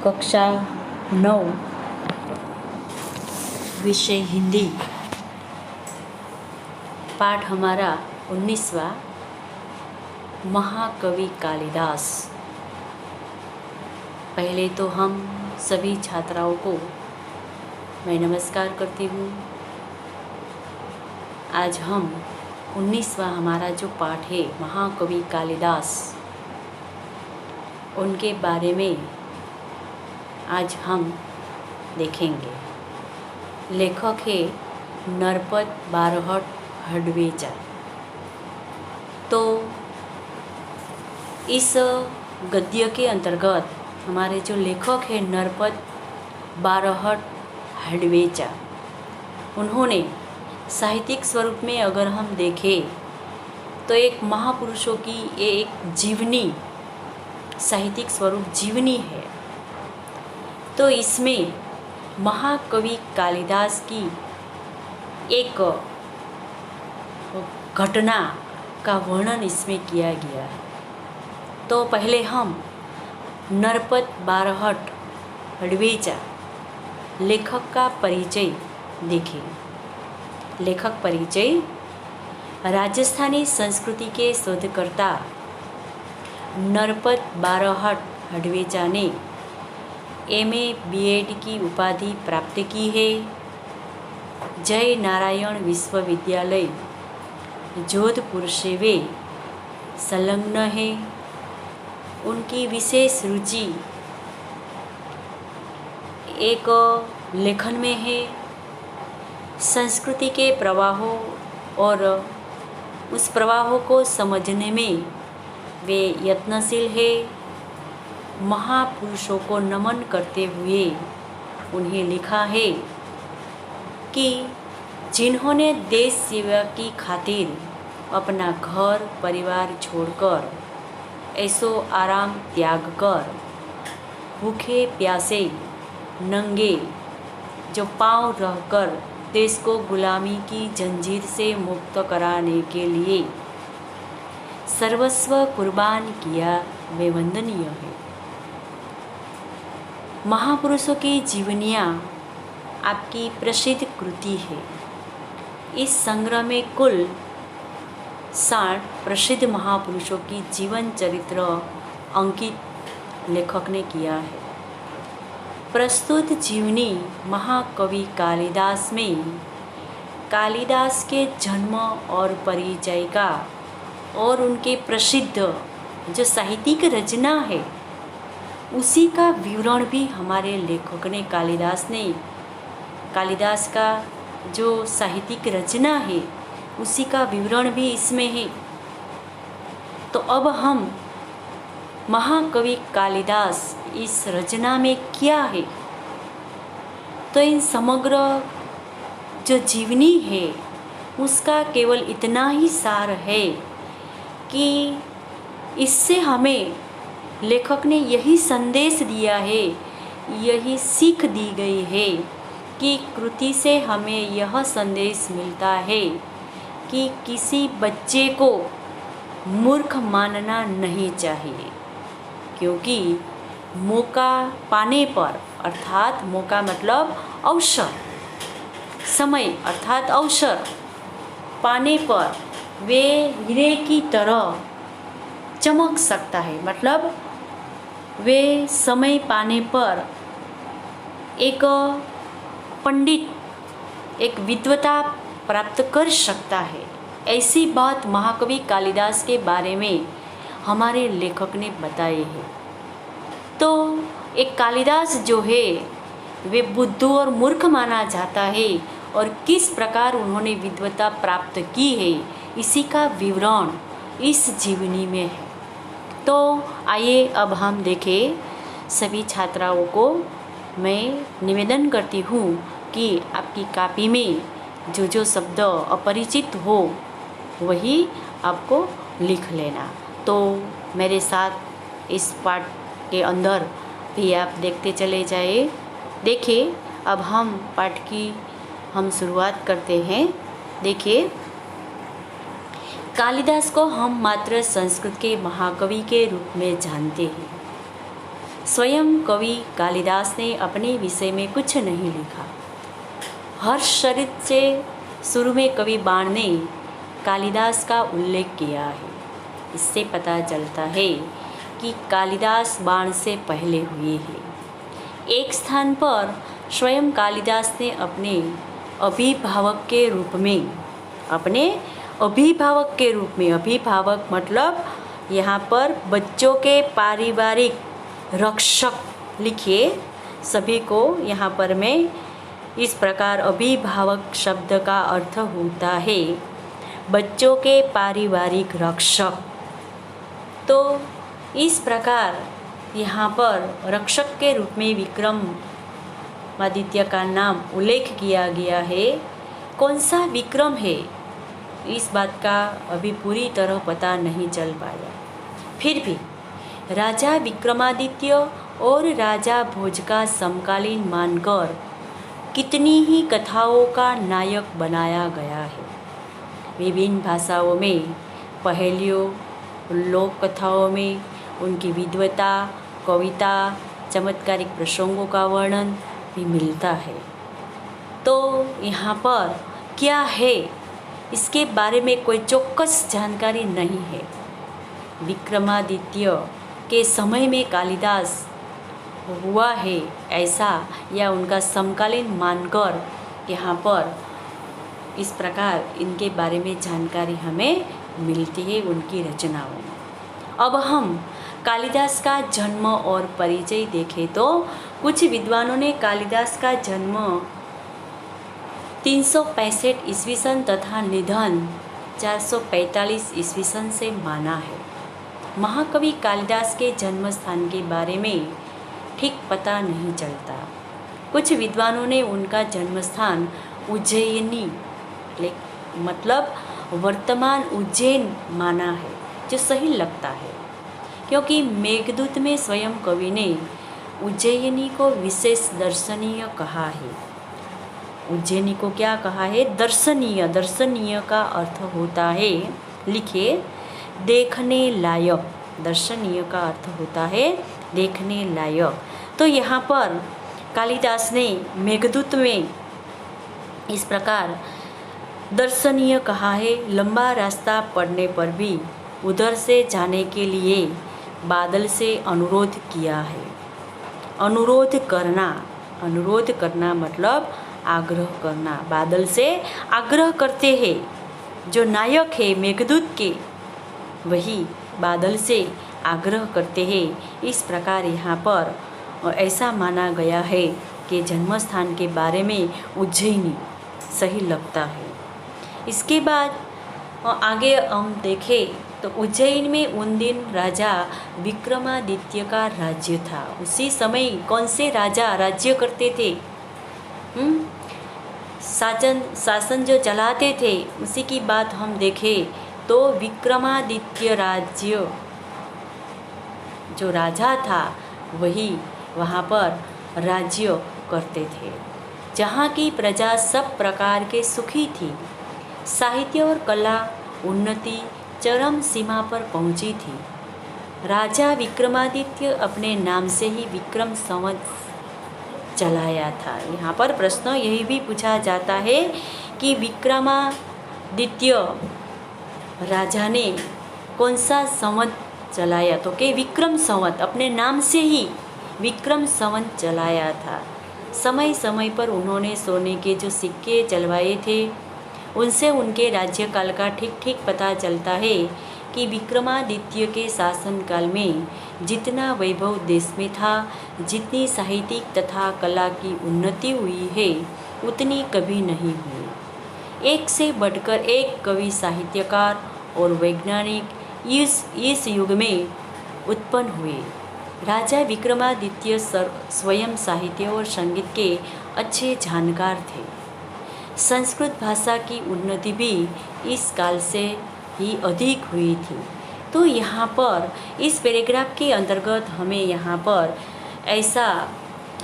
कक्षा 9 विषय हिंदी। पाठ हमारा 19वां, महाकवि कालिदास। पहले तो हम सभी छात्राओं को मैं नमस्कार करती हूँ। आज हम 19वां हमारा जो पाठ है महाकवि कालिदास, उनके बारे में आज हम देखेंगे। लेखक है नरपत बारहट हडवेचा। तो इस गद्य के अंतर्गत हमारे जो लेखक है नरपत बारहट हडवेचा, उन्होंने साहित्यिक स्वरूप में अगर हम देखें तो एक महापुरुषों की ये एक जीवनी, साहित्यिक स्वरूप जीवनी है। तो इसमें महाकवि कालिदास की एक घटना का वर्णन इसमें किया गया है। तो पहले हम नरपत बारहट हडवेचा लेखक का परिचय देखें। लेखक परिचय: राजस्थानी संस्कृति के शोधकर्ता नरपत बारहट हडवेचा ने MA B.Ed की उपाधि प्राप्त की है। जय नारायण विश्वविद्यालय जोधपुर से वे संलग्न है। उनकी विशेष रुचि एक लेखन में है। संस्कृति के प्रवाहों और उस प्रवाहों को समझने में वे यत्नशील है। महापुरुषों को नमन करते हुए उन्हें लिखा है कि जिन्होंने देश सेवा की खातिर अपना घर परिवार छोड़कर ऐसो आराम त्याग कर भूखे प्यासे नंगे जो पांव रहकर देश को गुलामी की जंजीर से मुक्त कराने के लिए सर्वस्व कुर्बान किया, वे वंदनीय है। महापुरुषों की जीवनियाँ आपकी प्रसिद्ध कृति है। इस संग्रह में कुल 60 प्रसिद्ध महापुरुषों की जीवन चरित्र अंकित लेखक ने किया है। प्रस्तुत जीवनी महाकवि कालिदास में कालिदास के जन्म और परिचय का और उनके प्रसिद्ध जो साहित्यिक रचना है उसी का विवरण भी हमारे लेखक ने कालिदास का जो साहित्यिक रचना है उसी का विवरण भी इसमें है। तो अब हम महाकवि कालिदास इस रचना में क्या है, तो इन समग्र जो जीवनी है उसका केवल इतना ही सार है कि इससे हमें लेखक ने यही संदेश दिया है, यही सीख दी गई है कि कृति से हमें यह संदेश मिलता है कि किसी बच्चे को मूर्ख मानना नहीं चाहिए, क्योंकि मौका पाने पर, अर्थात मौका मतलब अवसर, समय अर्थात अवसर पाने पर वे हीरे की तरह चमक सकता है। मतलब वे समय पाने पर एक पंडित, एक विद्वता प्राप्त कर सकता है। ऐसी बात महाकवि कालिदास के बारे में हमारे लेखक ने बताए हैं। तो एक कालिदास जो है वे बुद्धू और मूर्ख माना जाता है और किस प्रकार उन्होंने विद्वता प्राप्त की है इसी का विवरण इस जीवनी में है। तो आइए अब हम देखें। सभी छात्राओं को मैं निवेदन करती हूँ कि आपकी कॉपी में जो जो शब्द अपरिचित हो वही आपको लिख लेना। तो मेरे साथ इस पाठ के अंदर भी आप देखते चले जाए। देखिए, अब हम पाठ की शुरुआत करते हैं। देखिए, कालिदास को हम मात्र संस्कृत के महाकवि के रूप में जानते हैं। स्वयं कवि कालिदास ने अपने विषय में कुछ नहीं लिखा। हर्षचरित से शुरू में कवि बाण ने कालिदास का उल्लेख किया है। इससे पता चलता है कि कालिदास बाण से पहले हुए हैं। एक स्थान पर स्वयं कालिदास ने अपने अभिभावक के रूप में अभिभावक मतलब यहाँ पर बच्चों के पारिवारिक रक्षक लिखिए सभी को। यहाँ पर मैं इस प्रकार अभिभावक शब्द का अर्थ होता है बच्चों के पारिवारिक रक्षक। तो इस प्रकार यहाँ पर रक्षक के रूप में विक्रमादित्य का नाम उल्लेख किया गया है। कौन सा विक्रम है इस बात का अभी पूरी तरह पता नहीं चल पाया। फिर भी राजा विक्रमादित्य और राजा भोज का समकालीन मानकर कितनी ही कथाओं का नायक बनाया गया है। विभिन्न भाषाओं में, पहेलियों, लोक कथाओं में उनकी विद्वता, कविता, चमत्कारिक प्रसंगों का वर्णन भी मिलता है। तो यहाँ पर क्या है इसके बारे में कोई चौकस जानकारी नहीं है। विक्रमादित्य के समय में कालिदास हुआ है ऐसा या उनका समकालीन मानकर यहाँ पर इस प्रकार इनके बारे में जानकारी हमें मिलती है उनकी रचनाओं में। अब हम कालिदास का जन्म और परिचय देखें तो कुछ विद्वानों ने कालिदास का जन्म 365 ईस्वी सन तथा निधन 445 ईस्वी सन से माना है। महाकवि कालिदास के जन्म स्थान के बारे में ठीक पता नहीं चलता। कुछ विद्वानों ने उनका जन्म स्थान उज्जैनी मतलब वर्तमान उज्जैन माना है, जो सही लगता है क्योंकि मेघदूत में स्वयं कवि ने उज्जैनी को विशेष दर्शनीय कहा है। उज्जैनी को क्या कहा है? दर्शनीय। दर्शनीय का अर्थ होता है, लिखिए, देखने लायक। दर्शनीय का अर्थ होता है देखने लायक। तो यहाँ पर कालिदास ने मेघदूत में इस प्रकार दर्शनीय कहा है। लंबा रास्ता पड़ने पर भी उधर से जाने के लिए बादल से अनुरोध किया है। अनुरोध करना मतलब आग्रह करना। बादल से आग्रह करते हैं। जो नायक है मेघदूत के, वही बादल से आग्रह करते हैं। इस प्रकार यहाँ पर ऐसा माना गया है कि जन्म स्थान के बारे में उज्जैनी सही लगता है। इसके बाद आगे हम देखें तो उज्जैन में उन दिन राजा विक्रमादित्य का राज्य था। उसी समय कौन से राजा राज्य करते थे? शासन जो चलाते थे उसी की बात हम देखें तो विक्रमादित्य राज्य जो राजा था वही वहाँ पर राज्य करते थे, जहाँ की प्रजा सब प्रकार के सुखी थी। साहित्य और कला उन्नति चरम सीमा पर पहुँची थी। राजा विक्रमादित्य अपने नाम से ही विक्रम संवत चलाया था। यहाँ पर प्रश्न यही भी पूछा जाता है कि विक्रमादित्य राजा ने कौन सा संवत चलाया? तो कि विक्रम संवत, अपने नाम से ही विक्रम संवत चलाया था। समय समय पर उन्होंने सोने के जो सिक्के चलवाए थे उनसे उनके राज्यकाल का ठीक ठीक पता चलता है कि विक्रमादित्य के शासनकाल में जितना वैभव देश में था, जितनी साहित्यिक तथा कला की उन्नति हुई है उतनी कभी नहीं हुई। एक से बढ़कर एक कवि, साहित्यकार और वैज्ञानिक इस युग में उत्पन्न हुए। राजा विक्रमादित्य स्वयं साहित्य और संगीत के अच्छे जानकार थे। संस्कृत भाषा की उन्नति भी इस काल से ही अधिक हुई थी। तो यहाँ पर इस पैराग्राफ के अंतर्गत हमें यहाँ पर ऐसा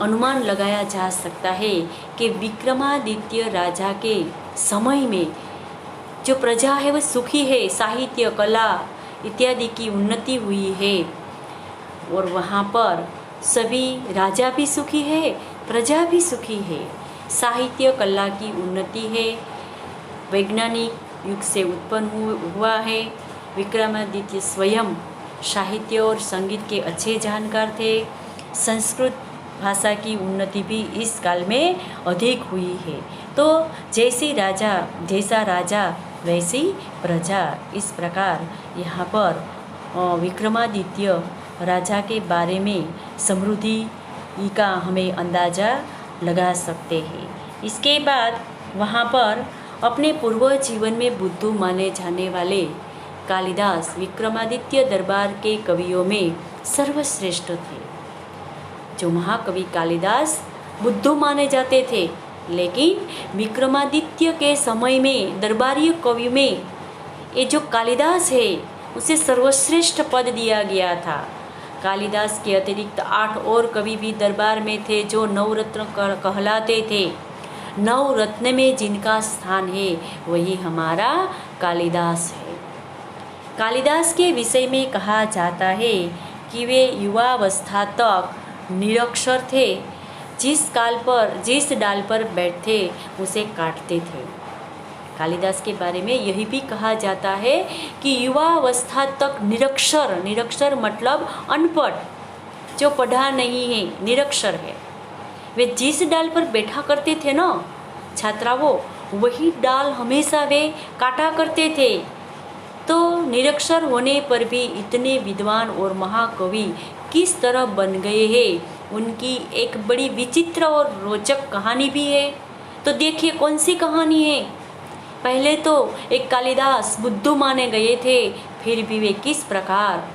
अनुमान लगाया जा सकता है कि विक्रमादित्य राजा के समय में जो प्रजा है वह सुखी है, साहित्य, कला इत्यादि की उन्नति हुई है और वहाँ पर सभी राजा भी सुखी है, प्रजा भी सुखी है। साहित्य कला की उन्नति है, वैज्ञानिक युग से उत्पन्न हुआ है। विक्रमादित्य स्वयं साहित्य और संगीत के अच्छे जानकार थे। संस्कृत भाषा की उन्नति भी इस काल में अधिक हुई है। तो जैसा राजा वैसी प्रजा, इस प्रकार यहाँ पर विक्रमादित्य राजा के बारे में समृद्धि का हमें अंदाज़ा लगा सकते हैं। इसके बाद वहाँ पर अपने पूर्व जीवन में बुद्धू माने जाने वाले कालिदास विक्रमादित्य दरबार के कवियों में सर्वश्रेष्ठ थे। जो महाकवि कालिदास बुद्धू माने जाते थे, लेकिन विक्रमादित्य के समय में दरबारी कवि में ये जो कालिदास है उसे सर्वश्रेष्ठ पद दिया गया था। कालिदास के अतिरिक्त 8 और कवि भी दरबार में थे जो नवरत्न कहलाते थे। नवरत्न में जिनका स्थान है वही हमारा कालिदास है। कालिदास के विषय में कहा जाता है कि वे युवावस्था तक निरक्षर थे। जिस डाल पर बैठते उसे काटते थे। कालिदास के बारे में यही भी कहा जाता है कि युवावस्था तक निरक्षर मतलब अनपढ़, जो पढ़ा नहीं है, निरक्षर है। वे जिस डाल पर बैठा करते थे ना छात्राओं, वही डाल हमेशा वे काटा करते थे। तो निरक्षर होने पर भी इतने विद्वान और महाकवि किस तरह बन गए हैं, उनकी एक बड़ी विचित्र और रोचक कहानी भी है। तो देखिए कौन सी कहानी है। पहले तो एक कालिदास बुद्धू माने गए थे, फिर भी वे किस प्रकार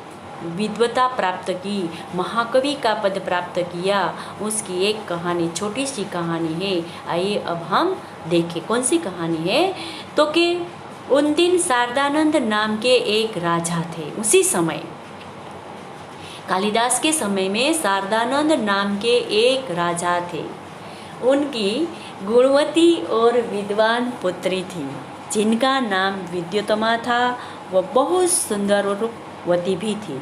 विद्वता प्राप्त की, महाकवि का पद प्राप्त किया, उसकी एक कहानी, छोटी सी कहानी है। आइए अब हम देखें कौन सी कहानी है। तो कि उन दिन शारदानंद नाम के एक राजा थे। उसी समय कालिदास के समय में शारदानंद नाम के एक राजा थे। उनकी गुणवती और विद्वान पुत्री थी जिनका नाम विद्योत्तमा था। वह बहुत सुंदर और रूपवती भी थी।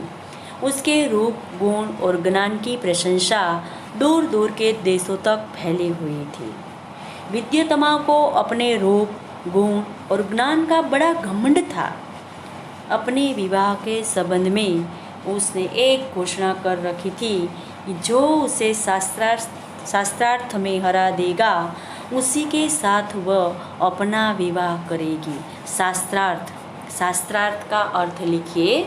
उसके रूप, गुण और ज्ञान की प्रशंसा दूर दूर के देशों तक फैली हुई थी। विद्योत्तमा को अपने रूप, गुण और ज्ञान का बड़ा घमंड था। अपने विवाह के संबंध में उसने एक घोषणा कर रखी थी कि जो उसे शास्त्रार्थ में हरा देगा उसी के साथ वह अपना विवाह करेगी। शास्त्रार्थ का अर्थ लिखिए।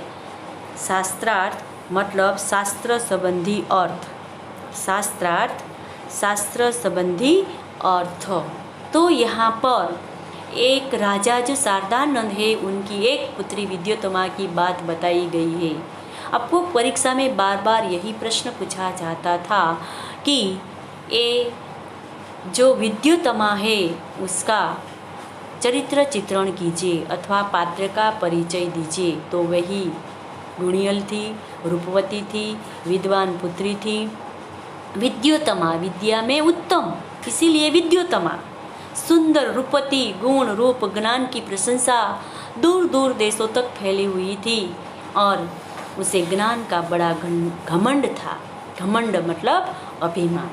शास्त्रार्थ मतलब शास्त्र संबंधी अर्थ। शास्त्र संबंधी अर्थ। तो यहाँ पर एक राजा जो शारदानंद है, उनकी एक पुत्री विद्योत्तमा की बात बताई गई है। आपको परीक्षा में बार बार यही प्रश्न पूछा जाता था कि ये जो विद्योत्तमा है उसका चरित्र चित्रण कीजिए अथवा पात्र का परिचय दीजिए। तो वही गुणियल थी, रूपवती थी, विद्वान पुत्री थी। विद्योत्तमा विद्या में उत्तम, इसीलिए विद्योत्तमा। सुंदर, रूपवती, गुण, रूप, ज्ञान की प्रशंसा दूर दूर देशों तक फैली हुई थी और उसे ज्ञान का बड़ा घमंड था। घमंड मतलब अभिमान।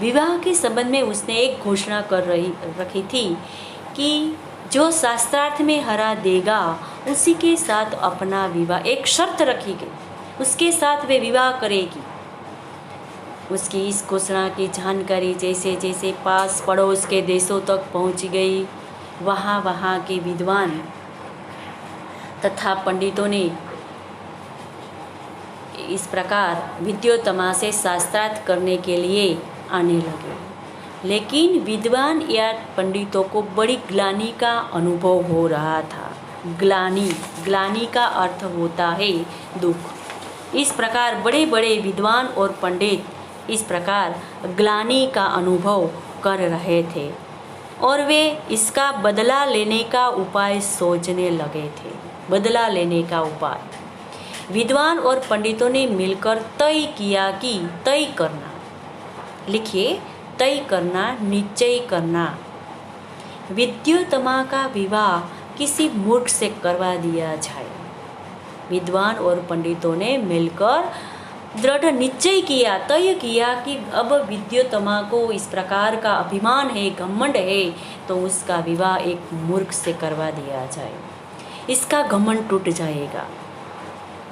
विवाह के संबंध में उसने एक घोषणा कर रखी थी कि जो शास्त्रार्थ में हरा देगा उसी के साथ अपना विवाह, एक शर्त रखी गई, उसके साथ वे विवाह करेगी। उसकी इस घोषणा की जानकारी जैसे जैसे पास पड़ोस के देशों तक पहुंच गई, वहाँ के विद्वान तथा पंडितों ने इस प्रकार विद्योत्तमा से शास्त्रार्थ करने के लिए आने लगे। लेकिन विद्वान या पंडितों को बड़ी ग्लानि का अनुभव हो रहा था। ग्लानि का अर्थ होता है दुख। इस प्रकार बड़े बड़े विद्वान और पंडित इस प्रकार ग्लानि का अनुभव कर रहे थे और वे इसका बदला लेने का उपाय सोचने लगे थे। बदला लेने का उपाय विद्वान और पंडितों ने मिलकर तय किया कि तय करना, लिखिए, तय करना, निश्चय करना, विद्योत्तमा का विवाह किसी मूर्ख से करवा दिया जाए। विद्वान और पंडितों ने मिलकर दृढ़ निश्चय किया, तय किया कि अब विद्योत्तमा को इस प्रकार का अभिमान है, घमंड है, तो उसका विवाह एक मूर्ख से करवा दिया जाए। इसका घमंड टूट जाएगा,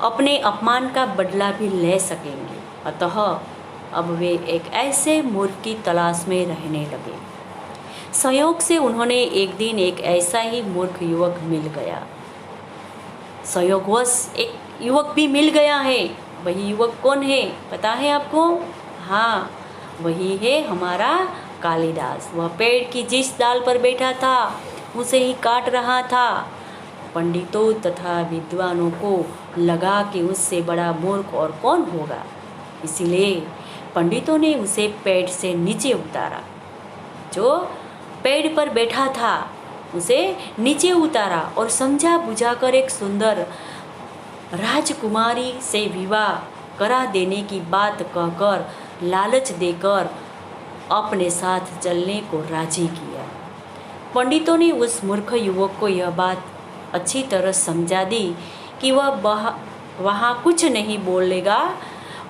अपने अपमान का बदला भी ले सकेंगे। अतः अब वे एक ऐसे मूर्ख की तलाश में रहने लगे। संयोग से उन्होंने एक दिन एक ऐसा ही मूर्ख युवक मिल गया। संयोगवश एक युवक भी मिल गया है। वही युवक कौन है पता है आपको? हाँ, वही है हमारा कालिदास। वह पेड़ की जिस डाल पर बैठा था उसे ही काट रहा था। पंडितों तथा विद्वानों को लगा कि उससे बड़ा मूर्ख और कौन होगा, इसीलिए पंडितों ने उसे पेड़ से नीचे उतारा। जो पेड़ पर बैठा था उसे नीचे उतारा और समझा बुझाकर एक सुंदर राजकुमारी से विवाह करा देने की बात कहकर, लालच देकर अपने साथ चलने को राजी किया। पंडितों ने उस मूर्ख युवक को यह बात अच्छी तरह समझा दी कि वह वहाँ कुछ नहीं बोलेगा,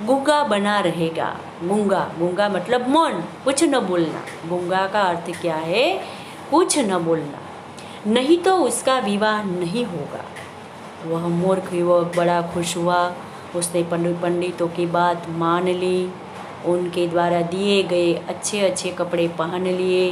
गूंगा बना रहेगा। गूंगा, गूंगा मतलब मौन, कुछ न बोलना। गूंगा का अर्थ क्या है? कुछ न बोलना, नहीं तो उसका विवाह नहीं होगा। वह मूर्ख युवक बड़ा खुश हुआ। उसने पंडितों की बात मान ली, उनके द्वारा दिए गए अच्छे अच्छे कपड़े पहन लिए।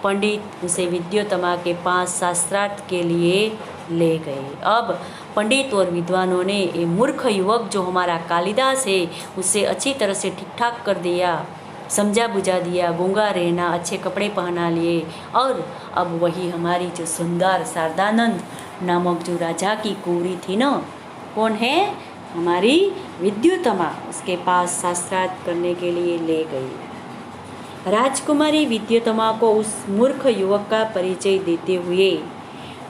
पंडित उसे विद्योत्तमा के पास शास्त्रार्थ के लिए ले गए। अब पंडित और विद्वानों ने ये मूर्ख युवक जो हमारा कालिदास है उसे अच्छी तरह से ठीक ठाक कर दिया, समझा बुझा दिया, गूंगा रहना, अच्छे कपड़े पहना लिए। और अब वही हमारी जो सुंदर शारदानंद नामक जो राजा की कुंवरी थी ना, कौन है? हमारी विद्योत्तमा, उसके पास शास्त्रार्थ करने के लिए ले गई। राजकुमारी विद्योत्तमा को उस मूर्ख युवक का परिचय देते हुए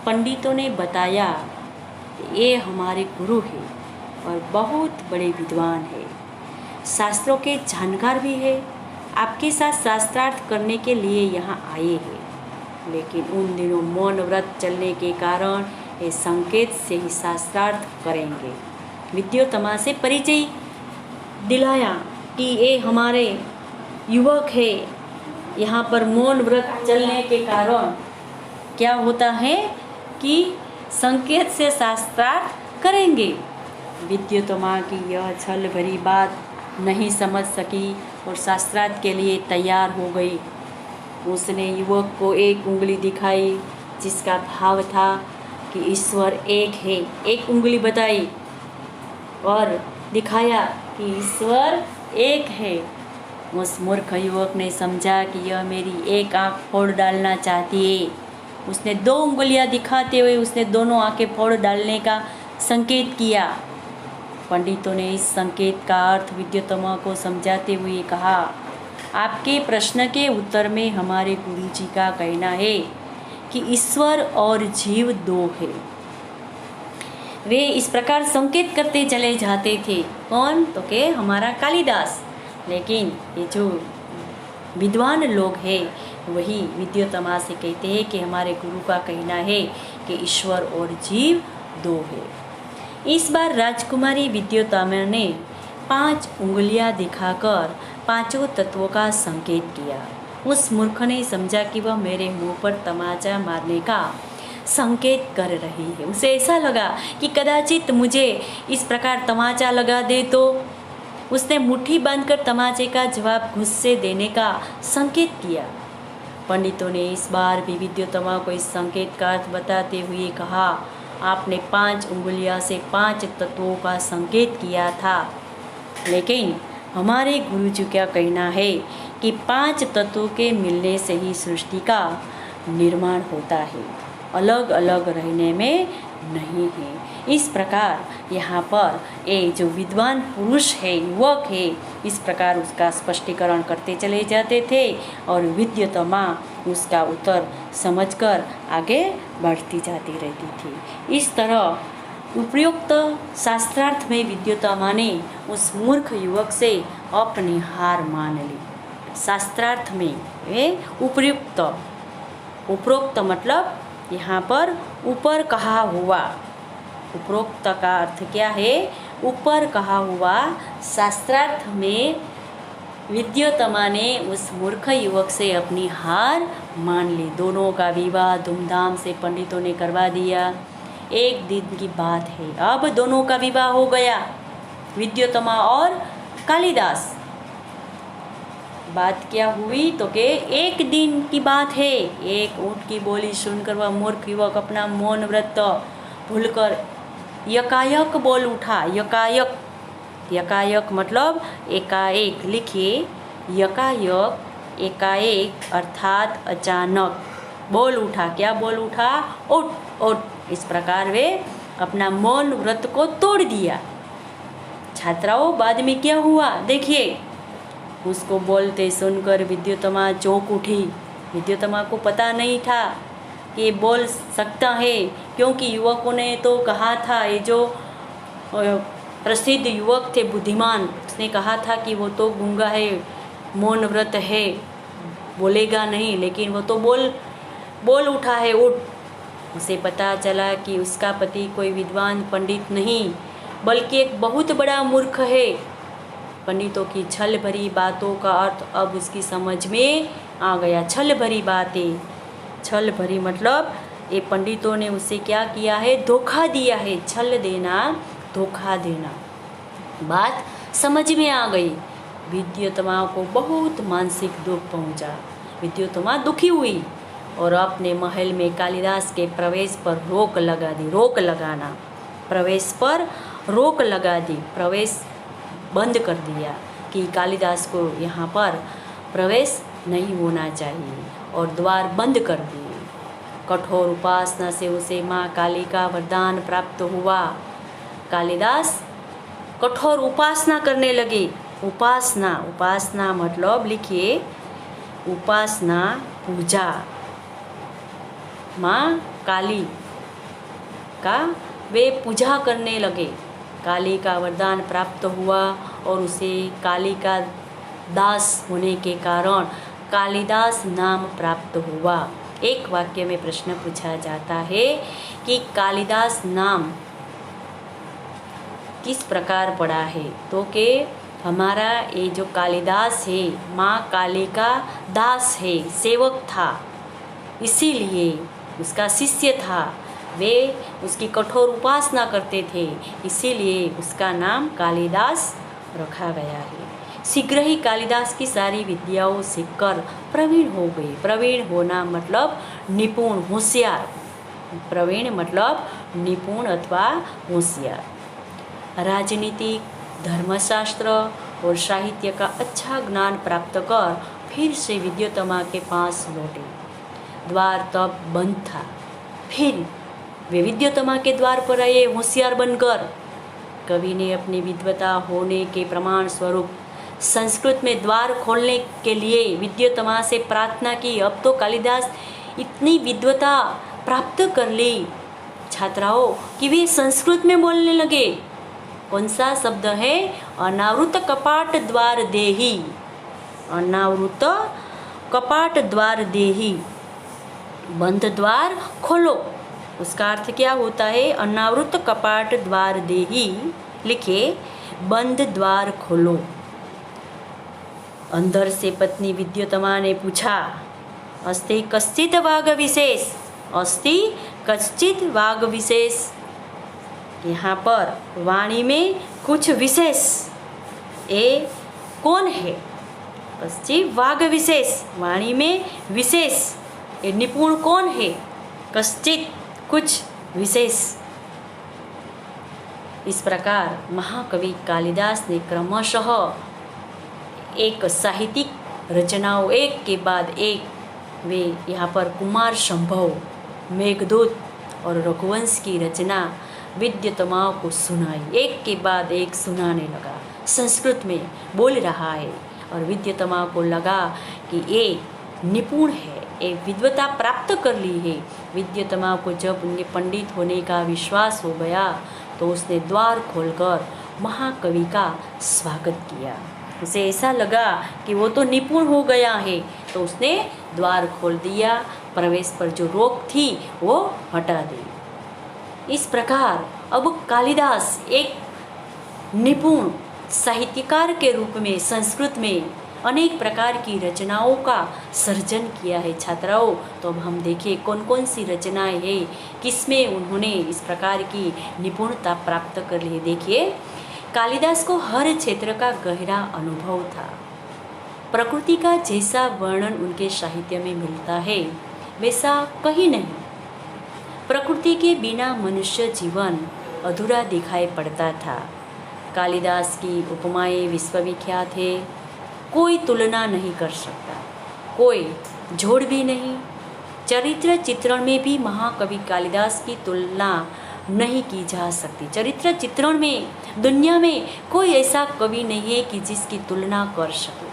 पंडितों ने बताया कि ये हमारे गुरु है और बहुत बड़े विद्वान है, शास्त्रों के जानकार भी है, आपके साथ शास्त्रार्थ करने के लिए यहाँ आए हैं। लेकिन उन दिनों मौन व्रत चलने के कारण ये संकेत से ही शास्त्रार्थ करेंगे। विद्योत्तमा से परिचय दिलाया कि ये हमारे युवक है। यहाँ पर मौन व्रत चलने के कारण क्या होता है कि संकेत से शास्त्रार्थ करेंगे। विद्योत्तमा की यह छल भरी बात नहीं समझ सकी और शास्त्रार्थ के लिए तैयार हो गई। उसने युवक को एक उंगली दिखाई जिसका भाव था कि ईश्वर एक है। एक उंगली बताई और दिखाया कि ईश्वर एक है। उस मूर्ख युवक ने समझा कि यह मेरी एक आंख फोड़ डालना चाहती है। उसने दो उंगलियां दिखाते हुए उसने दोनों आंखें फोड़ डालने का संकेत किया। पंडितों ने इस संकेत का अर्थ विद्योत्तमा को समझाते हुए कहा, आपके प्रश्न के उत्तर में हमारे गुरुजी का कहना है कि ईश्वर और जीव दो है। वे इस प्रकार संकेत करते चले जाते थे। कौन? तो के हमारा कालिदास। लेकिन ये जो विद्वान लोग हैं वही विद्योत्तमा से कहते हैं कि हमारे गुरु का कहना है कि ईश्वर और जीव दो है। इस बार राजकुमारी विद्योत्तमा ने 5 उंगलियां दिखाकर पांचों तत्वों का संकेत किया। उस मूर्ख ने समझा कि वह मेरे मुंह पर तमाचा मारने का संकेत कर रही है। उसे ऐसा लगा कि कदाचित मुझे इस प्रकार तमाचा लगा दे तो उसने मुट्ठी बांधकर तमाचे का जवाब गुस्से देने का संकेत किया। पंडितों ने इस बार भी विद्योत्तमा को इस संकेत का अर्थ बताते हुए कहा, आपने 5 उंगलियों से 5 तत्वों का संकेत किया था, लेकिन हमारे गुरुजी का कहना है कि 5 तत्वों के मिलने से ही सृष्टि का निर्माण होता है, अलग अलग रहने में नहीं है। इस प्रकार यहाँ पर ये जो विद्वान पुरुष है, युवक है, इस प्रकार उसका स्पष्टीकरण करते चले जाते थे और विद्योत्तमा उसका उत्तर समझकर आगे बढ़ती जाती रहती थी। इस तरह उपयुक्त शास्त्रार्थ में विद्योत्तमा ने उस मूर्ख युवक से अपनी हार मान ली। शास्त्रार्थ में उपयुक्त, उपरोक्त मतलब यहाँ पर ऊपर कहा हुआ। उपरोक्त का अर्थ क्या है? ऊपर कहा हुआ शास्त्रार्थ में विद्योत्तमा ने उस मूर्ख युवक से अपनी हार मान ली। दोनों का विवाह धूमधाम से पंडितों ने करवा दिया। एक दिन की बात है, अब दोनों का विवाह हो गया, विद्योत्तमा और कालिदास। बात क्या हुई तो के एक दिन की बात है। एक ऊँट की बोली सुनकर वह मूर्ख युवक अपना मौन व्रत भूलकर यकायक बोल उठा। यकायक, यकायक मतलब एकाएक। लिखिए यकायक, एकाएक अर्थात अचानक बोल उठा। क्या बोल उठा? उठ उठ। इस प्रकार वे अपना मौन व्रत को तोड़ दिया। छात्राओं, बाद में क्या हुआ देखिए। उसको बोलते सुनकर विद्योत्तमा चौंक उठी। विद्योत्तमा को पता नहीं था कि बोल सकता है, क्योंकि युवकों ने तो कहा था, ये जो प्रसिद्ध युवक थे बुद्धिमान, उसने कहा था कि वो तो गूंगा है, मौन व्रत है, बोलेगा नहीं, लेकिन वो तो बोल उठा है, उठ। उसे पता चला कि उसका पति कोई विद्वान पंडित नहीं बल्कि एक बहुत बड़ा मूर्ख है। पंडितों की छल भरी बातों का अर्थ अब उसकी समझ में आ गया। छल भरी बातें, छल भरी मतलब ये पंडितों ने उसे क्या किया है? धोखा दिया है। छल देना, धोखा देना, बात समझ में आ गई। विद्योत्तमा को बहुत मानसिक दुख पहुंचा। विद्योत्तमा दुखी हुई और अपने महल में कालिदास के प्रवेश पर रोक लगा दी। रोक लगाना, प्रवेश पर रोक लगा दी, प्रवेश बंद कर दिया कि कालिदास को यहाँ पर प्रवेश नहीं होना चाहिए, और द्वार बंद कर दिए। कठोर उपासना से उसे माँ काली का वरदान प्राप्त हुआ। कालिदास कठोर उपासना करने लगे। उपासना, उपासना मतलब लिखिए उपासना, पूजा। माँ काली का वे पूजा करने लगे। काली का वरदान प्राप्त हुआ और उसे काली का दास होने के कारण कालिदास नाम प्राप्त हुआ। एक वाक्य में प्रश्न पूछा जाता है कि कालिदास नाम किस प्रकार पड़ा है, तो कि हमारा ये जो कालिदास है माँ काली का दास है, सेवक था, इसीलिए उसका शिष्य था, वे उसकी कठोर उपासना करते थे, इसीलिए उसका नाम कालिदास रखा गया है। शीघ्र ही कालिदास की सारी विद्याओं सीखकर प्रवीण हो गए। प्रवीण होना मतलब निपुण, होशियार। प्रवीण मतलब निपुण अथवा होशियार। राजनीति, धर्मशास्त्र और साहित्य का अच्छा ज्ञान प्राप्त कर फिर से विद्योत्तमा के पास लौटे। द्वार तब बंद था। फिर वे विद्योत्तमा के द्वार पर आए होशियार बनकर। कवि ने अपनी विद्वता होने के प्रमाण स्वरूप संस्कृत में द्वार खोलने के लिए विद्योत्तमा से प्रार्थना की। अब तो कालिदास इतनी विद्वता प्राप्त कर ली छात्राओं कि वे संस्कृत में बोलने लगे। कौन सा शब्द है? अनावृत कपाट द्वार देहि। अनावृत कपाट द्वार देहि, बंद द्वार खोलो। उसका अर्थ क्या होता है? अनावृत कपाट द्वार देहि, लिखे बंद द्वार खोलो। अंदर से पत्नी विद्योत्तमा ने पूछा, अस्ति कश्चित् वाग विशेष? अस्ति कश्चित् वाग विशेष, यहाँ पर वाणी में कुछ विशेष, ये कौन है? कश्चित् वाग विशेष, वाणी में विशेष, ये निपुण कौन है? कश्चित्, कुछ, विशेष। इस प्रकार महाकवि कालिदास ने क्रमशः एक साहित्यिक रचनाओं एक के बाद एक, वे यहाँ पर कुमार संभव, मेघदूत और रघुवंश की रचना विद्योत्तमा को सुनाई। एक के बाद एक सुनाने लगा। संस्कृत में बोल रहा है और विद्योत्तमा को लगा कि ये निपुण है, ये विद्वता प्राप्त कर ली है। विद्योत्तमा को जब उनके पंडित होने का विश्वास हो गया तो उसने द्वार खोलकर महाकवि का स्वागत किया। उसे ऐसा लगा कि वो तो निपुण हो गया है, तो उसने द्वार खोल दिया। प्रवेश पर जो रोक थी वो हटा दी। इस प्रकार अब कालिदास एक निपुण साहित्यकार के रूप में संस्कृत में अनेक प्रकार की रचनाओं का सर्जन किया है छात्राओं। तो अब हम देखें कौन कौन सी रचनाएं हैं, किसमें उन्होंने इस प्रकार की निपुणता प्राप्त कर ली। देखिए, कालिदास को हर क्षेत्र का गहरा अनुभव था। प्रकृति का जैसा वर्णन उनके साहित्य में मिलता है वैसा कहीं नहीं। प्रकृति के बिना मनुष्य जीवन अधूरा दिखाई पड़ता था। कालिदास की उपमाएं विश्वविख्यात है, कोई तुलना नहीं कर सकता, कोई जोड़ भी नहीं। चरित्र चित्रण में भी महाकवि कालिदास की तुलना नहीं की जा सकती। चरित्र चित्रण में दुनिया में कोई ऐसा कवि नहीं है कि जिसकी तुलना कर सके,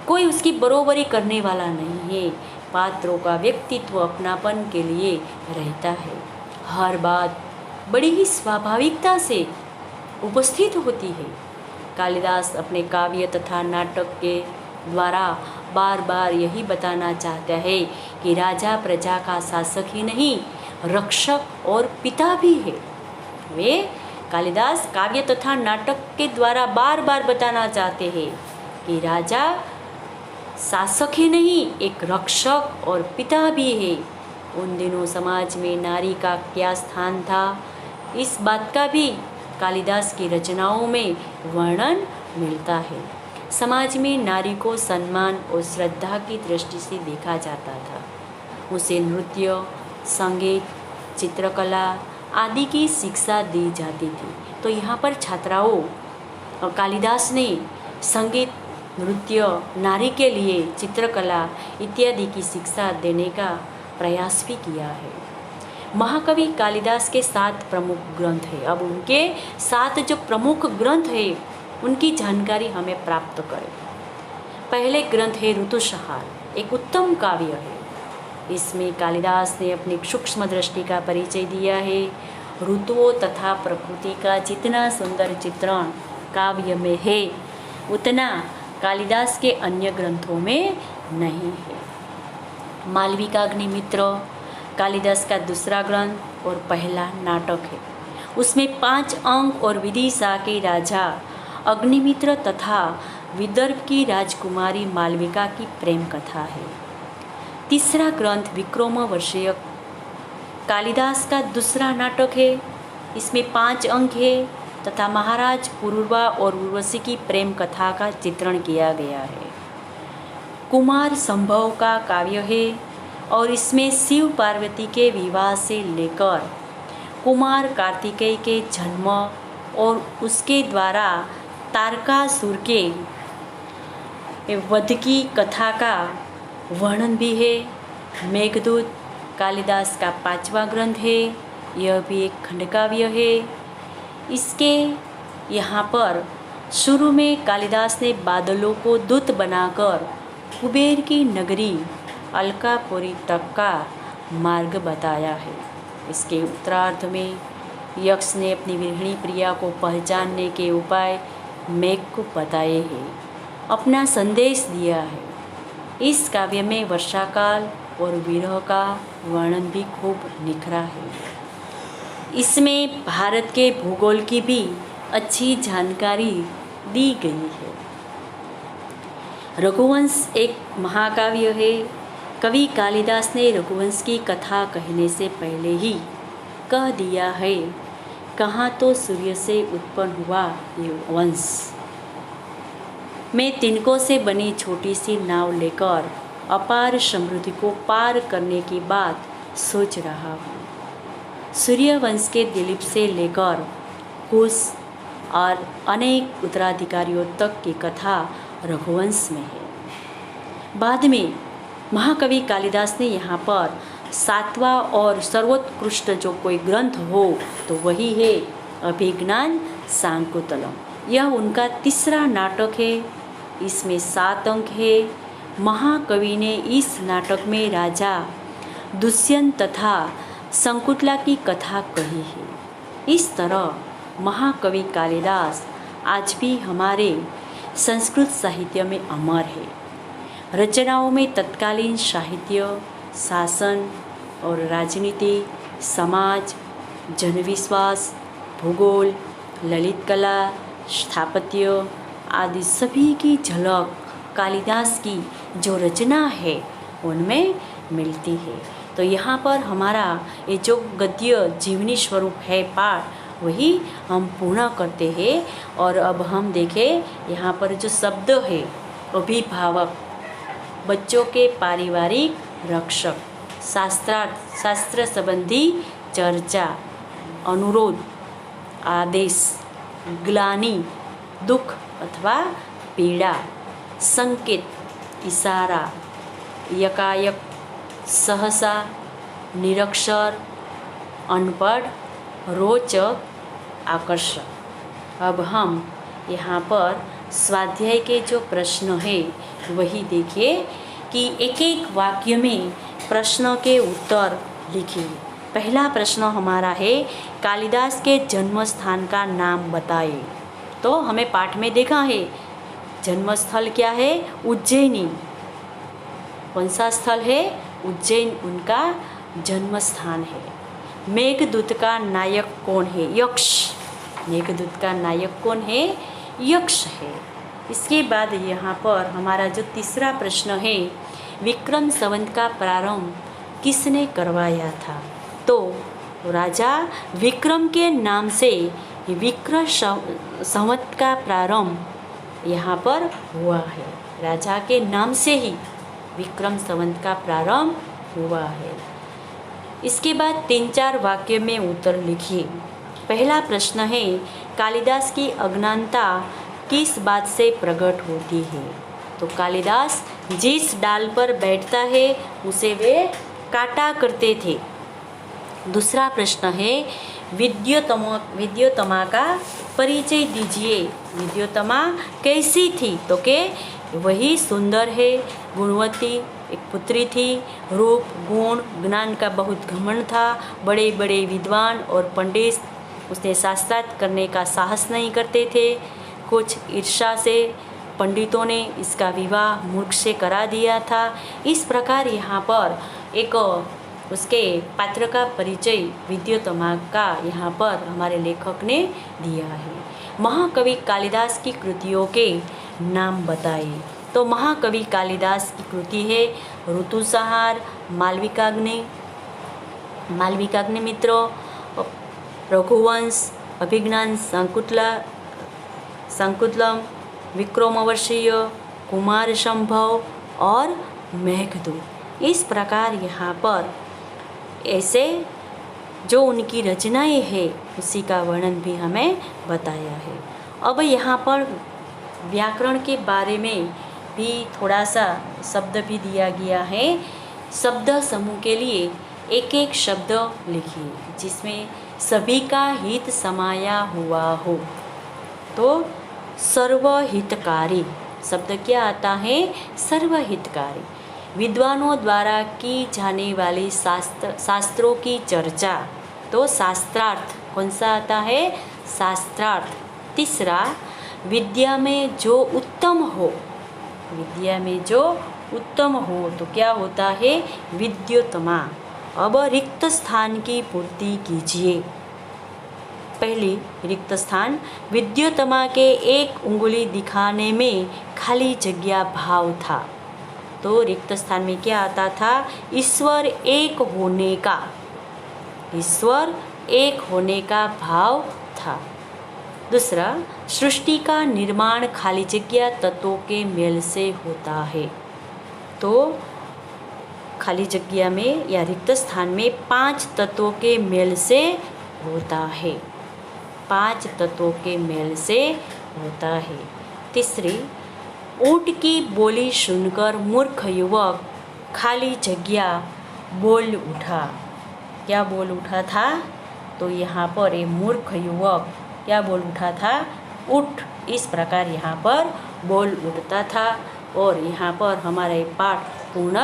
कोई उसकी बरोबरी करने वाला नहीं है। पात्रों का व्यक्तित्व अपनापन के लिए रहता है। हर बात बड़ी ही स्वाभाविकता से उपस्थित होती है। कालिदास अपने काव्य तथा नाटक के द्वारा बार बार यही बताना चाहता है कि राजा प्रजा का शासक ही नहीं, रक्षक और पिता भी है। वे कालिदास काव्य तथा नाटक के द्वारा बार बार बताना चाहते हैं कि राजा शासक ही नहीं, एक रक्षक और पिता भी है। उन दिनों समाज में नारी का क्या स्थान था, इस बात का भी कालिदास की रचनाओं में वर्णन मिलता है। समाज में नारी को सम्मान और श्रद्धा की दृष्टि से देखा जाता था। उसे नृत्य, संगीत, चित्रकला आदि की शिक्षा दी जाती थी। तो यहाँ पर छात्राओं, कालिदास ने संगीत, नृत्य, नारी के लिए चित्रकला इत्यादि की शिक्षा देने का प्रयास भी किया है। महाकवि कालिदास के 7 प्रमुख ग्रंथ हैं। अब उनके 7 जो प्रमुख ग्रंथ हैं उनकी जानकारी हमें प्राप्त करें। पहले ग्रंथ है ऋतुसंहार, एक उत्तम काव्य है। इसमें कालिदास ने अपनी सूक्ष्म दृष्टि का परिचय दिया है। ऋतुओं तथा प्रकृति का जितना सुंदर चित्रण काव्य में है उतना कालिदास के अन्य ग्रंथों में नहीं है। मालविका अग्निमित्र कालिदास का दूसरा ग्रंथ और पहला नाटक है। उसमें 5 अंक और विदिशा के राजा अग्निमित्र तथा विदर्भ की राजकुमारी मालविका की प्रेम कथा है। तीसरा ग्रंथ विक्रमोर्वशीय कालिदास का दूसरा नाटक है। इसमें 5 अंक है तथा महाराज पुरूरवा और उर्वशी की प्रेम कथा का चित्रण किया गया है। कुमार संभव का काव्य है और इसमें शिव पार्वती के विवाह से लेकर कुमार कार्तिकेय के जन्म और उसके द्वारा तारकासुर के वध की कथा का वर्णन भी है। मेघदूत कालिदास का 5वां ग्रंथ है। यह भी एक खंडकाव्य है। इसके यहाँ पर शुरू में कालिदास ने बादलों को दूत बनाकर कुबेर की नगरी अलकापुरी तक का मार्ग बताया है। इसके उत्तरार्ध में यक्ष ने अपनी विरहिणी प्रिया को पहचानने के उपाय मेघ को बताए हैं, अपना संदेश दिया है। इस काव्य में वर्षाकाल और विरह का वर्णन भी खूब निखरा है। इसमें भारत के भूगोल की भी अच्छी जानकारी दी गई है। रघुवंश एक महाकाव्य है। कवि कालिदास ने रघुवंश की कथा कहने से पहले ही कह दिया है, कहाँ तो सूर्य से उत्पन्न हुआ ये वंश। मैं तिनकों से बनी छोटी सी नाव लेकर अपार समृद्धि को पार करने की बात सोच रहा हूँ। सूर्यवंश के दिलीप से लेकर कुश और अनेक उत्तराधिकारियों तक की कथा रघुवंश में है। बाद में महाकवि कालिदास ने यहाँ पर 7वां और सर्वोत्कृष्ट जो कोई ग्रंथ हो तो वही है अभिज्ञान शाकुंतलम। यह उनका तीसरा नाटक है। इसमें 7 अंक है। महाकवि ने इस नाटक में राजा दुष्यंत तथा शकुंतला की कथा कही है। इस तरह महाकवि कालिदास आज भी हमारे संस्कृत साहित्य में अमर है। रचनाओं में तत्कालीन साहित्य, शासन और राजनीति, समाज, जनविश्वास, भूगोल ललित कला, स्थापत्य आदि सभी की झलक कालिदास की जो रचना है उनमें मिलती है। तो यहाँ पर हमारा ये जो गद्य जीवनी स्वरूप है पाठ वही हम पूर्ण करते हैं। और अब हम देखें यहाँ पर जो शब्द है अभिभावक, बच्चों के पारिवारिक रक्षक, शास्त्रार्थ शास्त्र संबंधी चर्चा, अनुरोध, आदेश, ग्लानि दुख अथवा पीड़ा, संकेत, इशारा, यकायक, सहसा, निरक्षर, अनपढ़, रोचक, आकर्षक। अब हम यहाँ पर स्वाध्याय के जो प्रश्न है वही देखिए कि एक एक वाक्य में प्रश्न के उत्तर लिखिए। पहला प्रश्न हमारा है कालिदास के जन्म स्थान का नाम बताइए। तो हमें पाठ में देखा है जन्मस्थल क्या है, उज्जैनी। कौन सा स्थल है, उज्जैन उनका जन्म स्थान है। मेघदूत का नायक कौन है, यक्ष। मेघदूत का नायक कौन है, यक्ष है। इसके बाद यहाँ पर हमारा जो तीसरा प्रश्न है विक्रम संवत का प्रारंभ किसने करवाया था। तो राजा विक्रम के नाम से विक्रम संवत का प्रारंभ यहाँ पर हुआ है। राजा के नाम से ही विक्रम संवत का प्रारंभ हुआ है। इसके बाद 3-4 वाक्य में उत्तर लिखिए। पहला प्रश्न है कालिदास की अज्ञानता किस बात से प्रकट होती है। तो कालिदास जिस डाल पर बैठता है उसे वे काटा करते थे। दूसरा प्रश्न है विद्योत्तमा का परिचय दीजिए। विद्योत्तमा कैसी थी, तो के वही सुंदर है, गुणवती, एक पुत्री थी, रूप गुण ज्ञान का बहुत घमंड था, बड़े बड़े विद्वान और पंडित उसने शास्त्रार्थ करने का साहस नहीं करते थे। कुछ ईर्ष्या से पंडितों ने इसका विवाह मूर्ख से करा दिया था। इस प्रकार यहाँ पर एक उसके पात्र का परिचय विद्योत्तमा का यहाँ पर हमारे लेखक ने दिया है। महाकवि कालिदास की कृतियों के नाम बताइए। तो महाकवि कालिदास की कृति है ऋतुसंहार, मालविकाग्निमित्र, रघुवंश, अभिज्ञान शाकुंतलम, विक्रमोर्वशीय, कुमार संभव और मेघदूत। इस प्रकार यहाँ पर ऐसे जो उनकी रचनाएं हैं उसी का वर्णन भी हमें बताया है। अब यहाँ पर व्याकरण के बारे में भी थोड़ा सा शब्द भी दिया गया है। शब्द समूह के लिए एक एक शब्द लिखिए जिसमें सभी का हित समाया हुआ हो। तो सर्वहितकारी शब्द क्या आता है, सर्वहितकारी। विद्वानों द्वारा की जाने वाली शास्त्रों की चर्चा, तो शास्त्रार्थ कौन सा आता है, शास्त्रार्थ। तीसरा विद्या में जो उत्तम हो, विद्या में जो उत्तम हो तो क्या होता है, विद्योत्तमा। अब रिक्त स्थान की पूर्ति कीजिए। पहली रिक्त स्थान विद्योत्तमा के एक उंगली दिखाने में खाली जगह भाव था। तो रिक्त स्थान में क्या आता था, ईश्वर एक होने का, ईश्वर एक होने का भाव था। दूसरा सृष्टि का निर्माण खाली जगह तत्वों के मेल से होता है। तो खाली जगह में या रिक्त स्थान में 5 तत्वों के मेल से होता है, 5 तत्वों के मेल से होता है। तीसरी ऊँट की बोली सुनकर मूर्ख युवक खाली जगह बोल उठा। क्या बोल उठा था, तो यहाँ पर ये मूर्ख युवक क्या बोल उठा था, उठ। इस प्रकार यहाँ पर बोल उठता था। और यहाँ पर हमारा ये पाठ पूर्ण